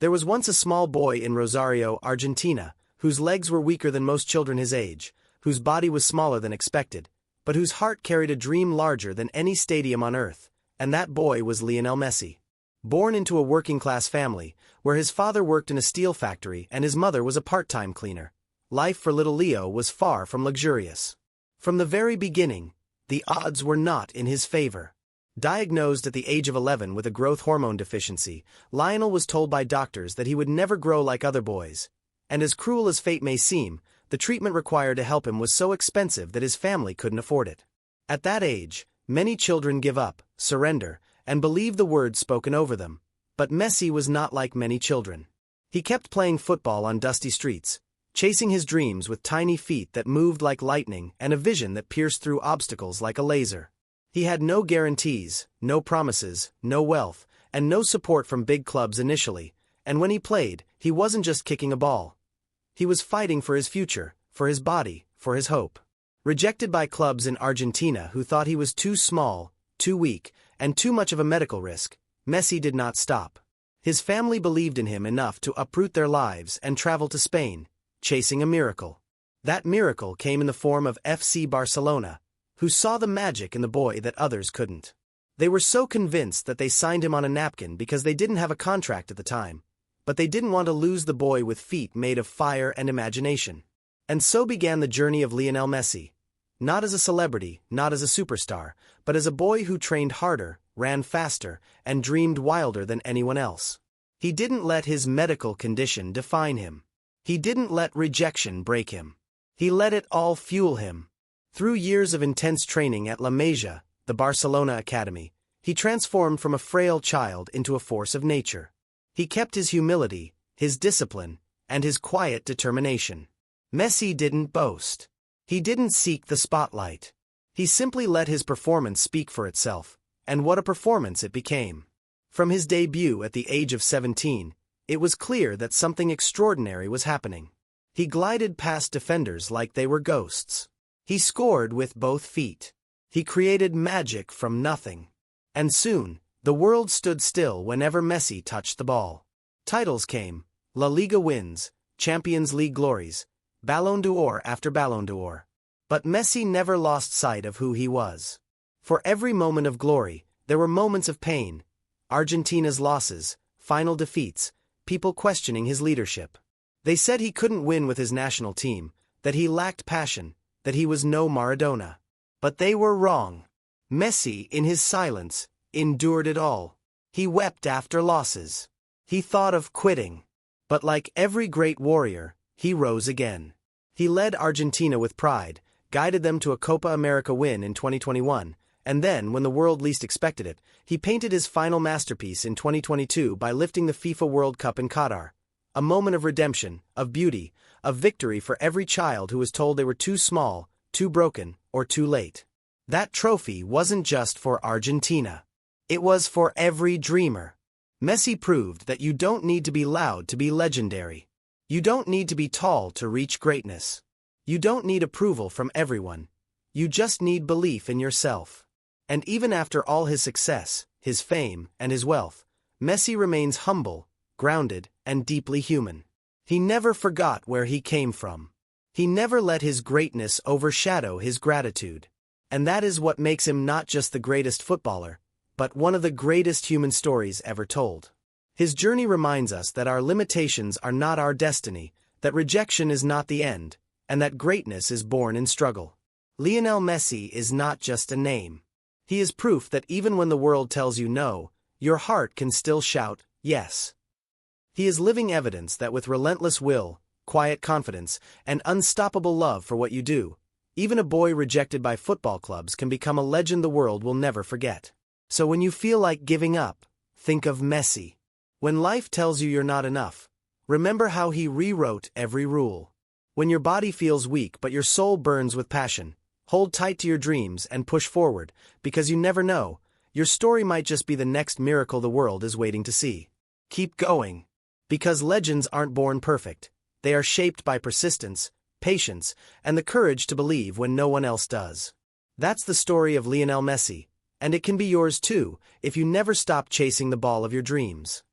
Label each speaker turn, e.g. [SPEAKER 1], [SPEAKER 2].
[SPEAKER 1] There was once a small boy in Rosario, Argentina, whose legs were weaker than most children his age, whose body was smaller than expected, but whose heart carried a dream larger than any stadium on earth, and that boy was Lionel Messi. Born into a working-class family, where his father worked in a steel factory and his mother was a part-time cleaner, life for little Leo was far from luxurious. From the very beginning, the odds were not in his favor. Diagnosed at the age of 11 with a growth hormone deficiency, Lionel was told by doctors that he would never grow like other boys. And as cruel as fate may seem, the treatment required to help him was so expensive that his family couldn't afford it. At that age, many children give up, surrender, and believe the words spoken over them. But Messi was not like many children. He kept playing football on dusty streets, chasing his dreams with tiny feet that moved like lightning and a vision that pierced through obstacles like a laser. He had no guarantees, no promises, no wealth, and no support from big clubs initially, and when he played, he wasn't just kicking a ball. He was fighting for his future, for his body, for his hope. Rejected by clubs in Argentina who thought he was too small, too weak, and too much of a medical risk, Messi did not stop. His family believed in him enough to uproot their lives and travel to Spain, chasing a miracle. That miracle came in the form of FC Barcelona, who saw the magic in the boy that others couldn't. They were so convinced that they signed him on a napkin because they didn't have a contract at the time, but they didn't want to lose the boy with feet made of fire and imagination. And so began the journey of Lionel Messi. Not as a celebrity, not as a superstar, but as a boy who trained harder, ran faster, and dreamed wilder than anyone else. He didn't let his medical condition define him. He didn't let rejection break him. He let it all fuel him. Through years of intense training at La Masia, the Barcelona academy, he transformed from a frail child into a force of nature. He kept his humility, his discipline, and his quiet determination. Messi didn't boast. He didn't seek the spotlight. He simply let his performance speak for itself, and what a performance it became. From his debut at the age of 17, it was clear that something extraordinary was happening. He glided past defenders like they were ghosts. He scored with both feet. He created magic from nothing. And soon, the world stood still whenever Messi touched the ball. Titles came, La Liga wins, Champions League glories, Ballon d'Or after Ballon d'Or. But Messi never lost sight of who he was. For every moment of glory, there were moments of pain. Argentina's losses, final defeats, people questioning his leadership. They said he couldn't win with his national team, that he lacked passion, that he was no Maradona. But they were wrong. Messi, in his silence, endured it all. He wept after losses. He thought of quitting. But like every great warrior, he rose again. He led Argentina with pride, guided them to a Copa America win in 2021, and then, when the world least expected it, he painted his final masterpiece in 2022 by lifting the FIFA World Cup in Qatar. A moment of redemption, of beauty, of victory for every child who was told they were too small, too broken, or too late. That trophy wasn't just for Argentina. It was for every dreamer. Messi proved that you don't need to be loud to be legendary. You don't need to be tall to reach greatness. You don't need approval from everyone. You just need belief in yourself. And even after all his success, his fame, and his wealth, Messi remains humble, grounded, and deeply human. He never forgot where he came from. He never let his greatness overshadow his gratitude. And that is what makes him not just the greatest footballer, but one of the greatest human stories ever told. His journey reminds us that our limitations are not our destiny, that rejection is not the end, and that greatness is born in struggle. Lionel Messi is not just a name. He is proof that even when the world tells you no, your heart can still shout, yes. He is living evidence that with relentless will, quiet confidence, and unstoppable love for what you do, even a boy rejected by football clubs can become a legend the world will never forget. So when you feel like giving up, think of Messi. When life tells you you're not enough, remember how he rewrote every rule. When your body feels weak but your soul burns with passion, hold tight to your dreams and push forward, because you never know, your story might just be the next miracle the world is waiting to see. Keep going. Because legends aren't born perfect. They are shaped by persistence, patience, and the courage to believe when no one else does. That's the story of Lionel Messi, and it can be yours too, if you never stop chasing the ball of your dreams.